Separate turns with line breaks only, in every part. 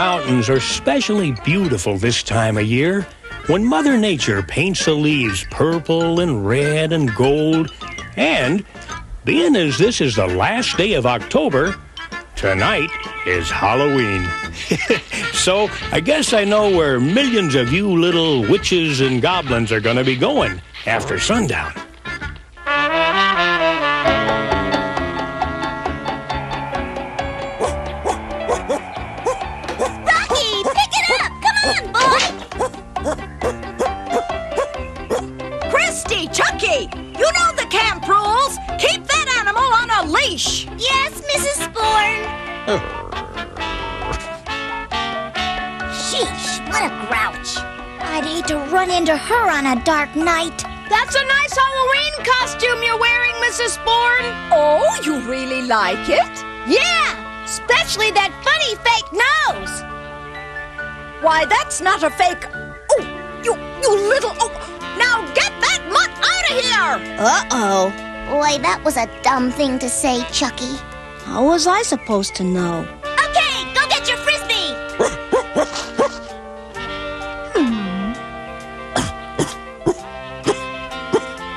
mountains are especially beautiful this time of year, when Mother Nature paints the leaves purple and red and gold. And, being as this is the last day of October, tonight is Halloween. So, I guess I know where millions of you little witches and goblins are going to be going after sundown.
Yes, Mrs. Sporn. Sheesh, what a grouch. I'd hate to run into her on a dark night.
That's a nice Halloween costume you're wearing, Mrs. Sporn. Oh, you really like it?
Yeah, especially that funny fake nose.
Why, that's not a fake... Oh, you little... Oh, now get that mutt out of here!
Uh-oh. Boy, that was a dumb thing to say, Chucky.
How was I supposed to know?
Okay, go get your Frisbee!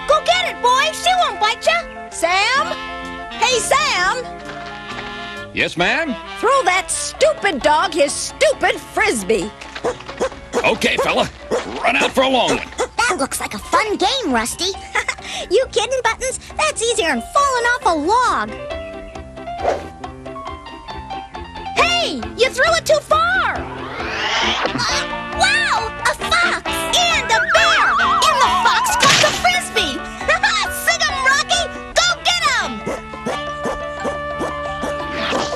Go get it, boy! She won't bite you!
Sam? Hey, Sam!
Yes, ma'am?
Throw that stupid dog his stupid Frisbee.
Okay, fella. Run out for a long one.
That looks like a fun game, Rusty. You kidding, Buttons? That's easier than falling off a log. Hey, you threw it too far! Wow, a fox! And a bear! And the fox caught the Frisbee! Sing 'em, Rocky! Go get 'em!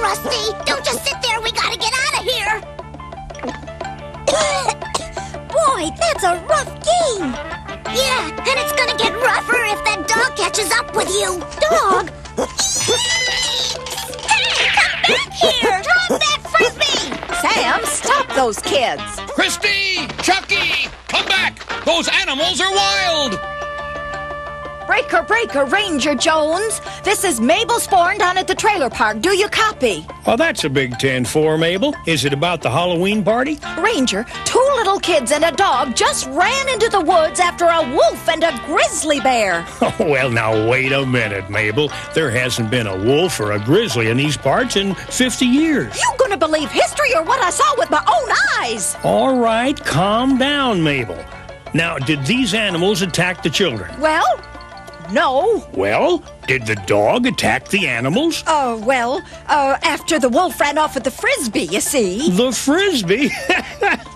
Rusty, don't just sit there. We gotta get out of here. Boy, that's a rough game. Yeah, and it's gonna get rougher if that dog catches up with you. Dog? Hey, come back here! Drop that Frisbee!
Sam, stop those kids.
Christy! Chucky! Come back! Those animals are wild!
Breaker, breaker, Ranger Jones. This is Mabel Sporn down at the trailer park. Do you copy?
Well, that's a big 10-4, Mabel. Is it about the Halloween party?
Ranger, 2 little kids and a dog just ran into the woods after a wolf and a grizzly bear.
Oh, well, now, wait a minute, Mabel. There hasn't been a wolf or a grizzly in these parts in 50 years.
You gonna believe history or what I saw with my own eyes?
All right, calm down, Mabel. Now, did these animals attack the children?
Well, no.
Well, did the dog attack the animals?
After the wolf ran off with the Frisbee, you see.
The Frisbee?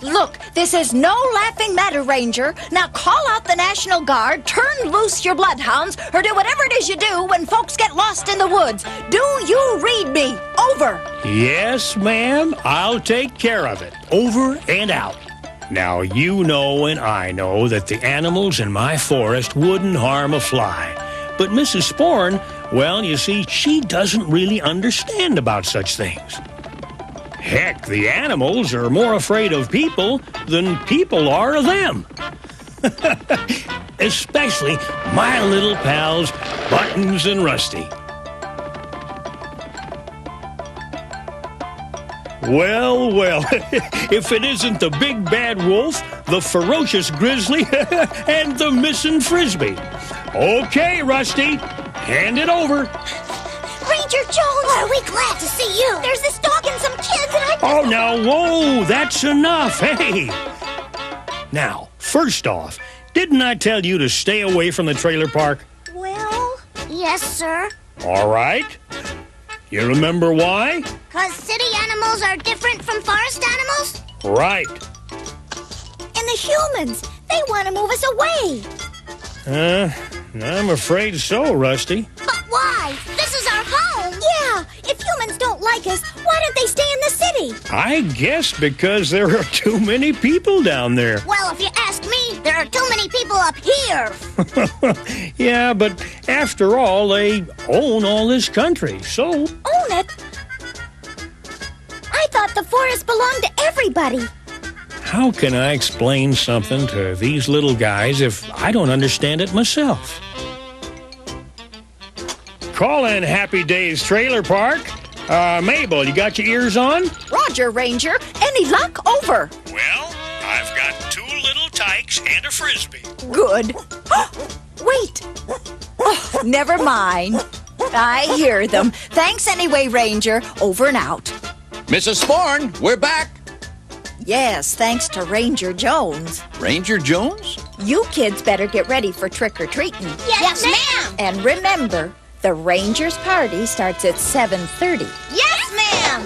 Look, this is no laughing matter, Ranger. Now call out the National Guard, turn loose your bloodhounds, or do whatever it is you do when folks get lost in the woods. Do you read me? Over.
Yes, ma'am. I'll take care of it. Over and out. Now, you know and I know that the animals in my forest wouldn't harm a fly. But Mrs. Sporn, well, you see, she doesn't really understand about such things. Heck, the animals are more afraid of people than people are of them. Especially my little pals, Buttons and Rusty. Well, well, if it isn't the big bad wolf, the ferocious grizzly, and the missing Frisbee. Okay, Rusty, hand it over.
Ranger Jones! Are we glad to see you? There's this dog and some kids and I...
Oh, now, whoa, that's enough, hey. Now, first off, didn't I tell you to stay away from the trailer park?
Well, yes, sir.
All right. You remember why?
'Cause city animals are different from forest animals?
Right.
And the humans, they want to move us away.
I'm afraid so, Rusty.
But why? This is our home. Yeah, if humans don't like us, why don't they stay in the city?
I guess because there are too many people down there.
Well, if you ask me, there are too many people up here.
Yeah, but after all, they own all this country, so...
Own it? I thought the forest belonged to everybody.
How can I explain something to these little guys if I don't understand it myself? Call in Happy Days Trailer Park. Mabel, you got your ears on?
Roger, Ranger. Any luck? Over.
Well, I've got 2 little tykes and a frisbee.
Good. Wait. Oh, never mind. I hear them. Thanks anyway, Ranger. Over and out.
Mrs. Sporn, we're back.
Yes, thanks to Ranger Jones.
Ranger Jones?
You kids better get ready for trick-or-treating.
Yes, ma'am.
And remember, the Rangers' party starts at 7:30.
Yes, ma'am.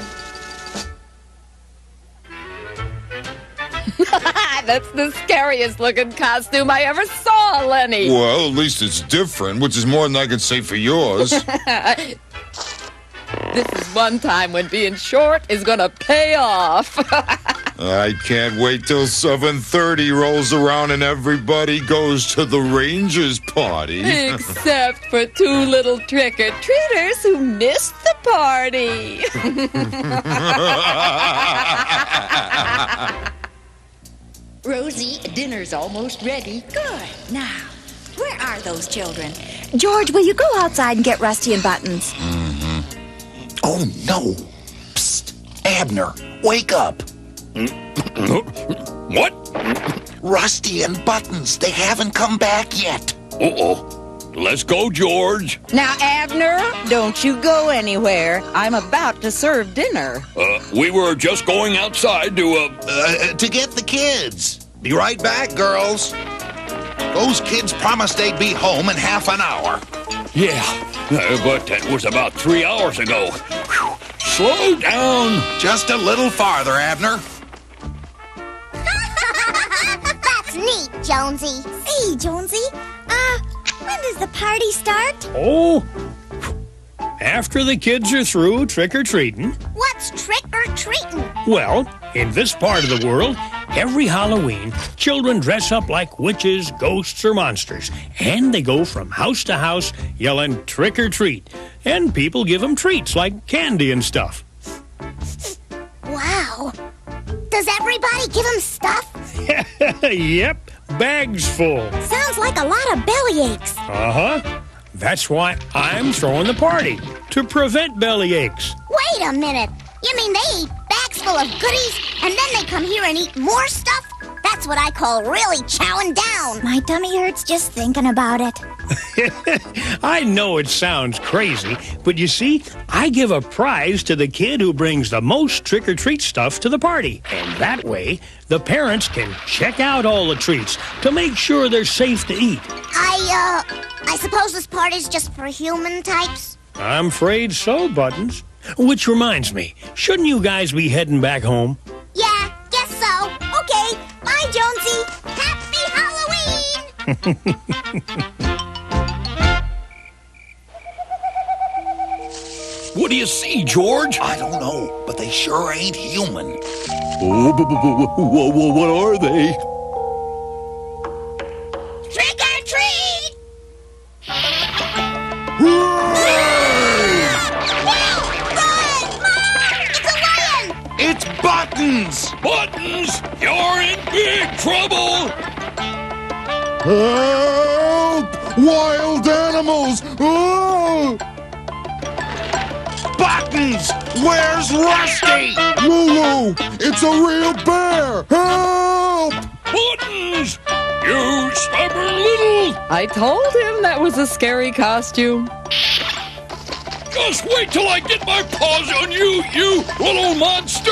That's the scariest looking costume I ever saw, Lenny.
Well, at least it's different, which is more than I can say for yours.
This is one time when being short is gonna pay off.
I can't wait till 7:30 rolls around and everybody goes to the Rangers party.
Except for 2 little trick-or-treaters who missed the party.
Rosie, dinner's almost ready.
Good. Now, where are those children? George, will you go outside and get Rusty and Buttons?
Oh, no. Psst. Abner, wake up.
What?
Rusty and Buttons, they haven't come back yet.
Uh-oh. Let's go, George.
Now, Abner, don't you go anywhere. I'm about to serve dinner.
We were just going outside to,
To get the kids. Be right back, girls. Those kids promised they'd be home in half an hour.
Yeah, but that was about 3 hours ago. Whew. Slow down.
Just a little farther, Abner.
That's neat, Jonesy. Say, Jonesy, when does the party start?
Oh, after the kids are through trick-or-treating.
What's trick-or-treating?
Well, in this part of the world, every Halloween, children dress up like witches, ghosts, or monsters, and they go from house to house yelling trick-or-treat, and people give them treats like candy and stuff.
Wow. Does everybody give him stuff?
Yep, bags full.
Sounds like a lot of bellyaches.
Uh-huh. That's why I'm throwing the party, to prevent belly aches.
Wait a minute. You mean they eat bags full of goodies and then they come here and eat more stuff? That's what I call really chowing down. My tummy hurts just thinking about it.
I know it sounds crazy, but you see, I give a prize to the kid who brings the most trick-or-treat stuff to the party. And that way, the parents can check out all the treats to make sure they're safe to eat.
I suppose this party's just for human types?
I'm afraid so, Buttons. Which reminds me, shouldn't you guys be heading back home?
Yeah, guess so. Okay, bye, Jonesy. Happy Halloween!
What do you see, George?
I don't know, but they sure ain't human.
Oh, what are they?
Trick or treat!
It's Buttons!
Buttons, you're in big trouble!
Help! Wild animals! Oh!
Buttons! Where's Rusty?
Lulu! It's a real bear! Help!
Buttons, you stubborn little...
I told him that was a scary costume.
Just wait till I get my paws on you, you little monster!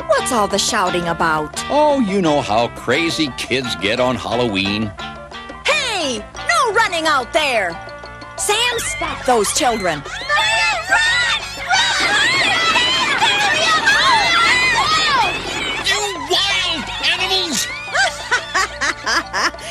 What's all the shouting about?
Oh, you know how crazy kids get on Halloween.
Hey! No running out there! Sam, stop those children!
You wild animals!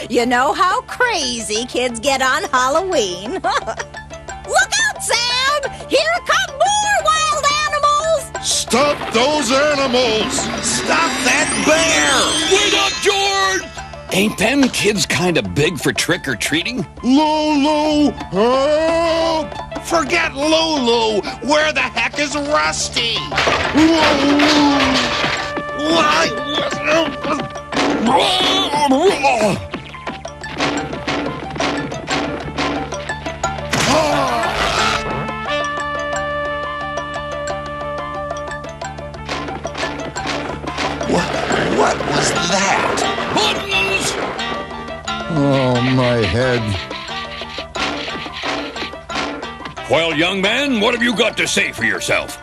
You know how crazy kids get on Halloween. Look out, Sam! Here come more wild animals!
Stop those animals!
Stop that bear!
Wait up, George! Ain't them kids kind of big for trick-or-treating?
Lulu! Help!
Forget Lulu! Where the heck is Rusty? that?
Buttons!
Oh, my head.
Well, young man, what have you got to say for yourself?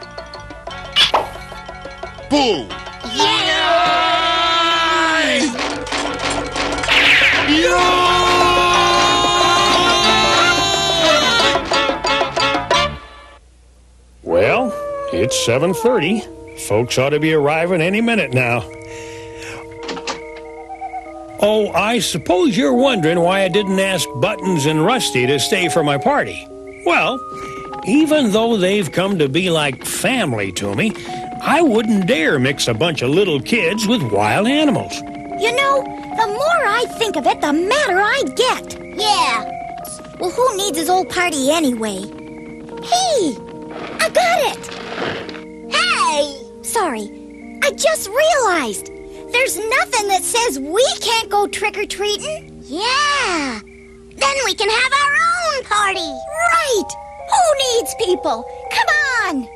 Boo!
Well, it's 7:30. Folks ought to be arriving any minute now. Oh, I suppose you're wondering why I didn't ask Buttons and Rusty to stay for my party. Well, even though they've come to be like family to me, I wouldn't dare mix a bunch of little kids with wild animals.
You know, the more I think of it, the madder I get. Yeah. Well, who needs his old party anyway? Hey! I got it! Hey! Sorry, I just realized there's nothing that says we can't go trick-or-treating. Yeah! Then we can have our own party! Right! Who needs people? Come on!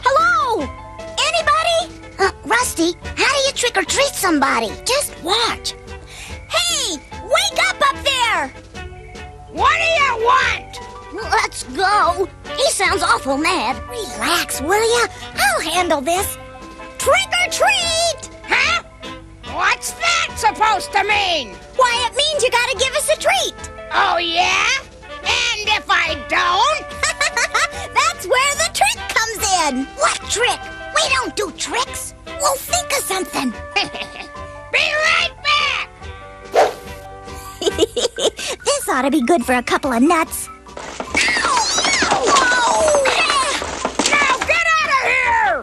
Hello? Anybody? Rusty, how do you trick-or-treat somebody? Just watch. Hey! Wake up there! What do you want? Let's go. He sounds awful mad. Relax, will ya? I'll handle this. Trick or treat! Huh? What's that supposed to mean? Why, it means you gotta give us a treat. Oh, yeah? And if I don't? That's where the trick comes in. What trick? We don't do tricks. We'll think of something. Be right back! This ought to be good for a couple of nuts. Whoa! Now get out of here!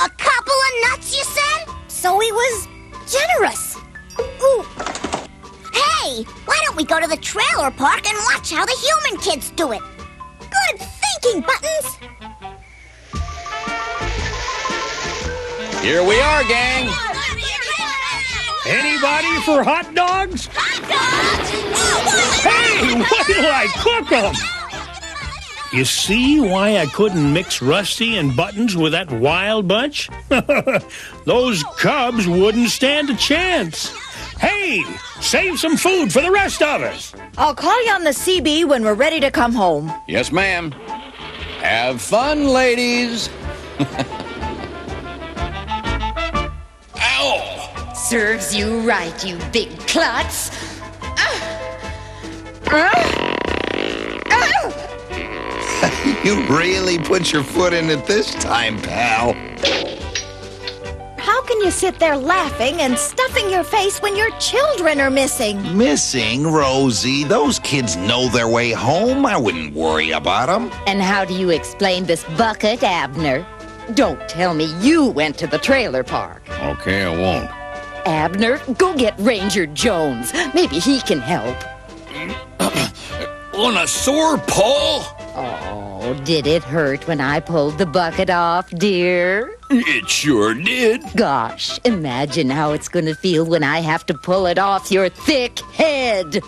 A couple of nuts, you said? So he was generous. Ooh. Hey, why don't we go to the trailer park and watch how the human kids do it? Good thinking, Buttons.
Here we are, gang.
Anybody for hot dogs?
Hot dogs!
Hey, wait till I cook them! You see why I couldn't mix Rusty and Buttons with that wild bunch? Those cubs wouldn't stand a chance. Hey, save some food for the rest of us.
I'll call you on the CB when we're ready to come home.
Yes, ma'am. Have fun, ladies. Ow!
Serves you right, you big klutz.
You really put your foot in it this time, pal.
How can you sit there laughing and stuffing your face when your children are missing?
Missing, Rosie? Those kids know their way home. I wouldn't worry about them.
And how do you explain this bucket, Abner? Don't tell me you went to the trailer park.
Okay, I won't.
Abner, go get Ranger Jones. Maybe he can help.
On a sore paw?
Oh, did it hurt when I pulled the bucket off, dear?
It sure did.
Gosh, imagine how it's going to feel when I have to pull it off your thick head.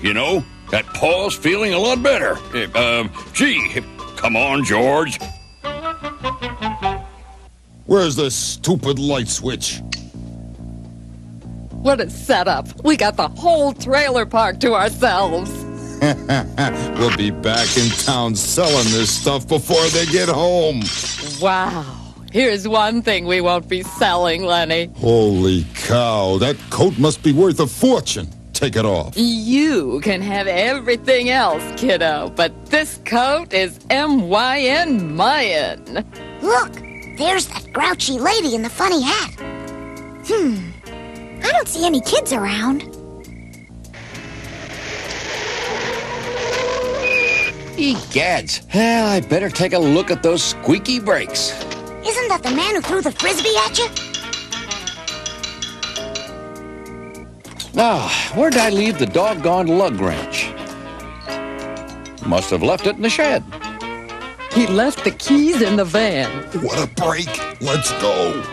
You know, that paw's feeling a lot better. Gee, come on, George.
Where's the stupid light switch?
What a setup. We got the whole trailer park to ourselves.
We'll be back in town selling this stuff before they get home.
Wow. Here's one thing we won't be selling, Lenny.
Holy cow, that coat must be worth a fortune. Take it off.
You can have everything else, kiddo, but this coat is MYN Mayan.
Look, there's that grouchy lady in the funny hat. I don't see any kids around.
Egads. Well, I better take a look at those squeaky brakes.
Isn't that the man who threw the frisbee at you?
Now, where'd I leave the doggone lug wrench? Must have left it in the shed.
He left the keys in the van.
What a break. Let's go.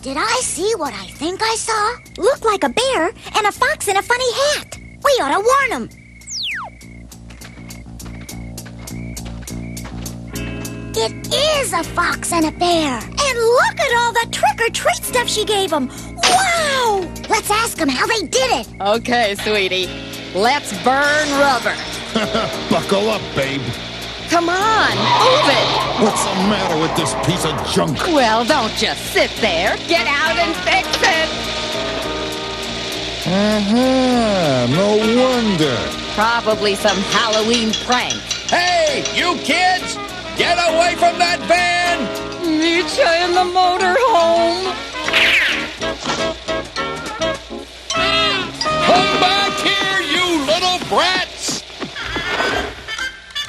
Did I see what I think I saw? Looked like a bear and a fox in a funny hat. We ought to warn him. It is a fox and a bear. And look at all the trick-or-treat stuff she gave them. Wow! Let's ask them how they did it.
Okay, sweetie. Let's burn rubber.
Buckle up, babe.
Come on, move it.
What's the matter with this piece of junk?
Well, don't just sit there. Get out and fix it.
No wonder.
Probably some Halloween prank.
Hey, you kids! Get away from that van!
Meet you in the motorhome.
Come back here, you little brats!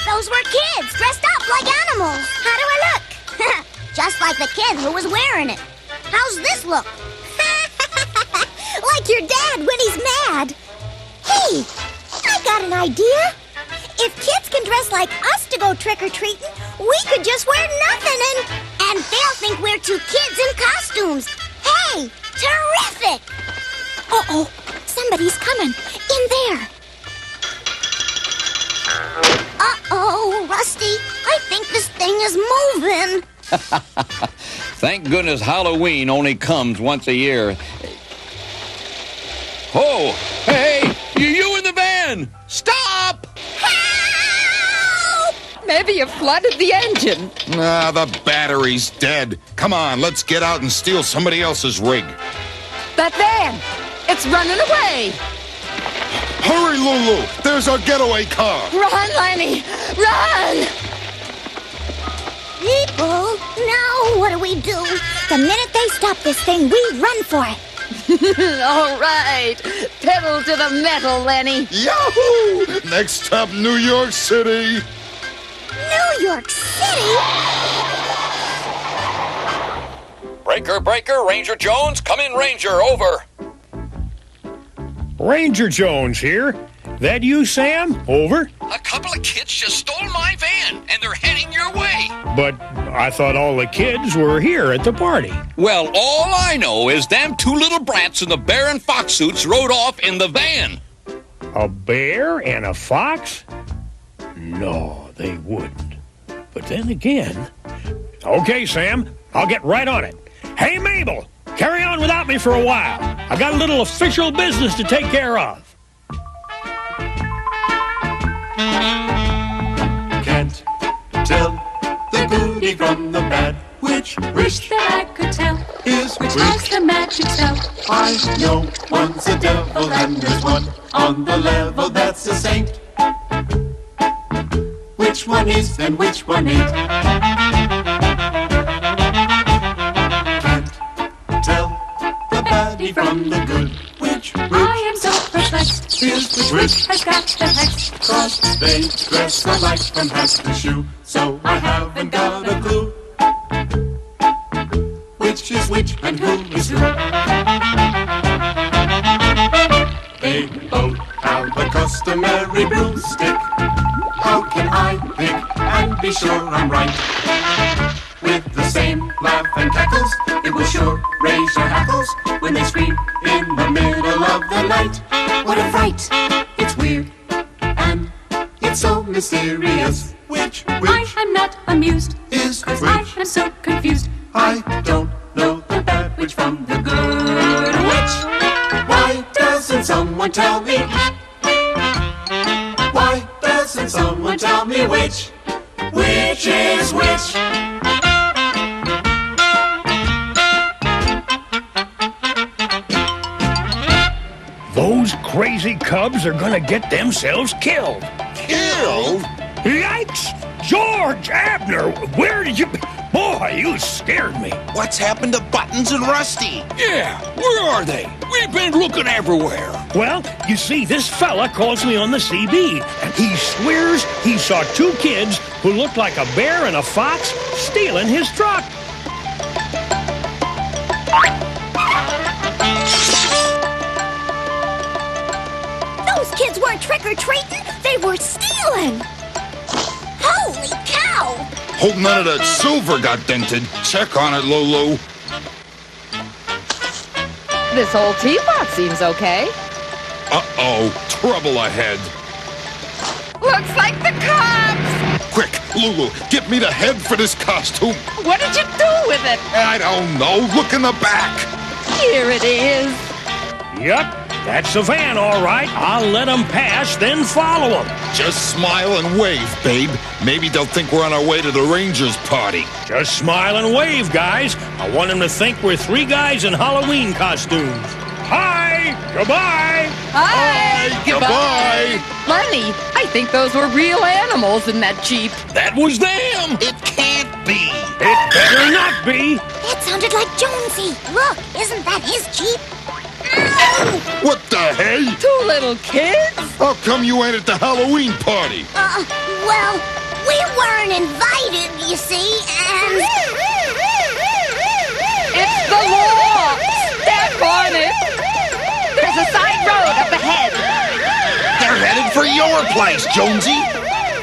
Those were kids dressed up like animals. How do I look? Just like the kid who was wearing it. How's this look? Like your dad when he's mad. Hey, I got an idea. If kids can dress like us to go trick-or-treating, we could just wear nothing and they'll think we're two kids in costumes. Hey, terrific! Uh-oh, somebody's coming. In there. Uh-oh, Rusty. I think this thing is moving.
Thank goodness Halloween only comes once a year. Oh, hey, you in the van! Stop!
Help!
Maybe you flooded the engine.
Ah, the battery's dead. Come on, let's get out and steal somebody else's rig.
That van, it's running away.
Hurry, Lulu! There's our getaway car!
Run, Lenny, run!
People, now what do we do? The minute they stop this thing, we run for it.
All right, pedal to the metal, Lenny.
Yahoo! Next stop, New York City.
New York City?
Breaker, Ranger Jones, come in, Ranger, over.
Ranger Jones here. That you, Sam? Over.
A couple of kids just stole my van, and they're heading your way.
But I thought all the kids were here at the party.
Well, all I know is them two little brats in the bear and fox suits rode off in the van.
A bear and a fox? No, they wouldn't. But then again... Okay, Sam, I'll get right on it. Hey, Mabel, carry on without me for a while. I got a little official business to take care of.
Can't tell the goodie from the bad. Which
that I could tell
is
which has the magic spell.
I know one's a devil and there's one on the level that's a saint. Which one is and which one ain't? Can't tell the baddie from the good. Which
I am so perplexed.
is
Which has got the hex?
'Cause they dress alike from hat to shoe. So I haven't got a clue. Which is which and who is who? They both have a customary broomstick. How can I pick and be sure I'm right? With the same laugh and cackles, it will sure raise your hackles when they scream in the middle of the night. What a fright! It's weird and it's so mysterious. Which
I am not amused,
is
'cause
which?
I am so confused.
I don't know the bad witch from the good witch. Why doesn't someone tell me? Why doesn't someone tell me which is which?
Those crazy cubs are gonna get themselves killed.
Killed?
Yikes! George, Abner, where did you... Boy, you scared me.
What's happened to Buttons and Rusty?
Yeah, where are they? We've been looking everywhere.
Well, you see, this fella calls me on the CB, and he swears he saw two kids who looked like a bear and a fox stealing his truck.
Those kids weren't trick-or-treating. They were stealing. Holy cow!
Hope none of that silver got dented. Check on it, Lulu.
This whole teapot seems okay.
Uh-oh, trouble ahead.
Looks like the cops!
Quick, Lulu, get me the head for this costume.
What did you do with it?
I don't know. Look in the back.
Here it is.
Yep, that's the van, all right. I'll let them pass, then follow them.
Just smile and wave, babe. Maybe they'll think we're on our way to the Rangers party.
Just smile and wave, guys. I want them to think we're three guys in Halloween costumes. Hi! Goodbye!
Hi!
Goodbye!
Lenny, I think those were real animals in that Jeep.
That was them.
It can't be.
It better not be.
That sounded like Jonesy. Look, isn't that his Jeep? Ow!
What the hey?
Two little kids?
How come you ain't at the Halloween party?
Well, we weren't invited, you see, and...
It's the law! Step on it! There's a side road up ahead.
They're headed for your place, Jonesy.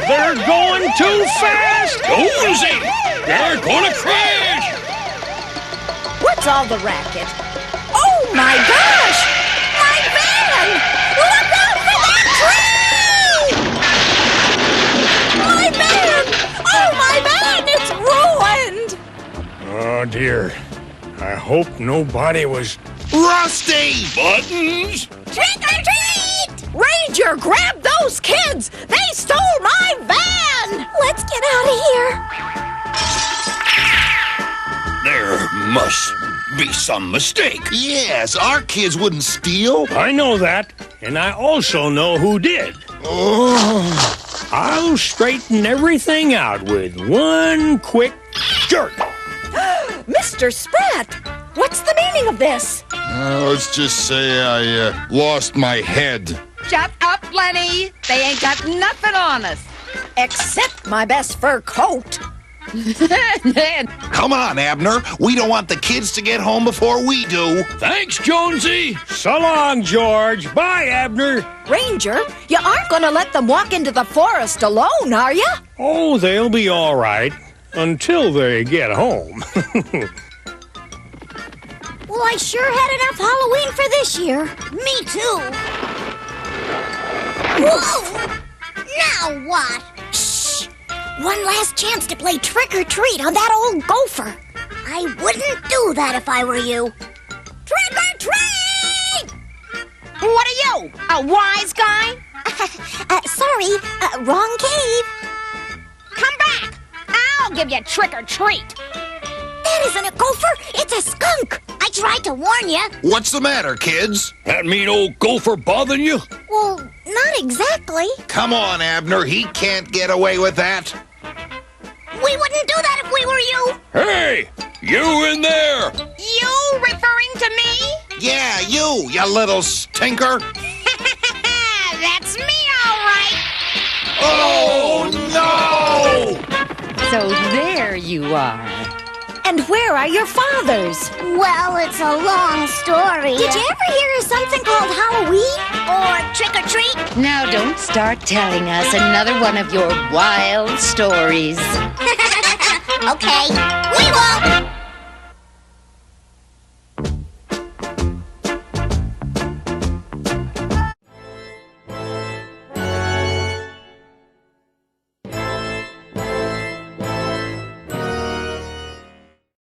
They're going too fast.
Jonesy, they're gonna crash.
What's all the racket? Oh my gosh! My van! Look out for that tree! My van! Oh, my van! It's ruined!
Oh, dear. I hope nobody was...
Rusty!
Buttons.
Trick or treat! Ranger, grab those kids! They stole my van! Let's get out of here.
There must be some mistake.
Yes, our kids wouldn't steal.
I know that, and I also know who did.
Oh,
I'll straighten everything out with one quick jerk.
Mr. Spratt, what's the meaning of this?
let's just say I lost my head.
Shut up, Lenny. They ain't got nothing on us.
Except my best fur coat.
Come on, Abner. We don't want the kids to get home before we do.
Thanks, Jonesy.
So long, George. Bye, Abner.
Ranger, you aren't going to let them walk into the forest alone, are you?
Oh, they'll be all right until they get home.
Well, I sure had enough Halloween for this year. Me too. Whoa! Now what? Shh! One last chance to play trick or treat on that old gopher. I wouldn't do that if I were you. Trick or treat!
What are you, a wise guy?
Sorry, wrong cave.
Come back. I'll give you trick or treat.
That isn't a gopher, it's a skunk. I tried to warn you.
What's the matter, kids?
That mean old gopher bothering you?
Well, not exactly.
Come on, Abner. He can't get away with that.
We wouldn't do that if we were you.
Hey, you in there?
You referring to me?
Yeah, you little stinker.
That's me, all right.
Oh, no!
So there you are.
And where are your fathers?
Well, it's a long story. Did you ever hear of something called Halloween? Or trick or treat?
Now don't start telling us another one of your wild stories.
Okay, we won't.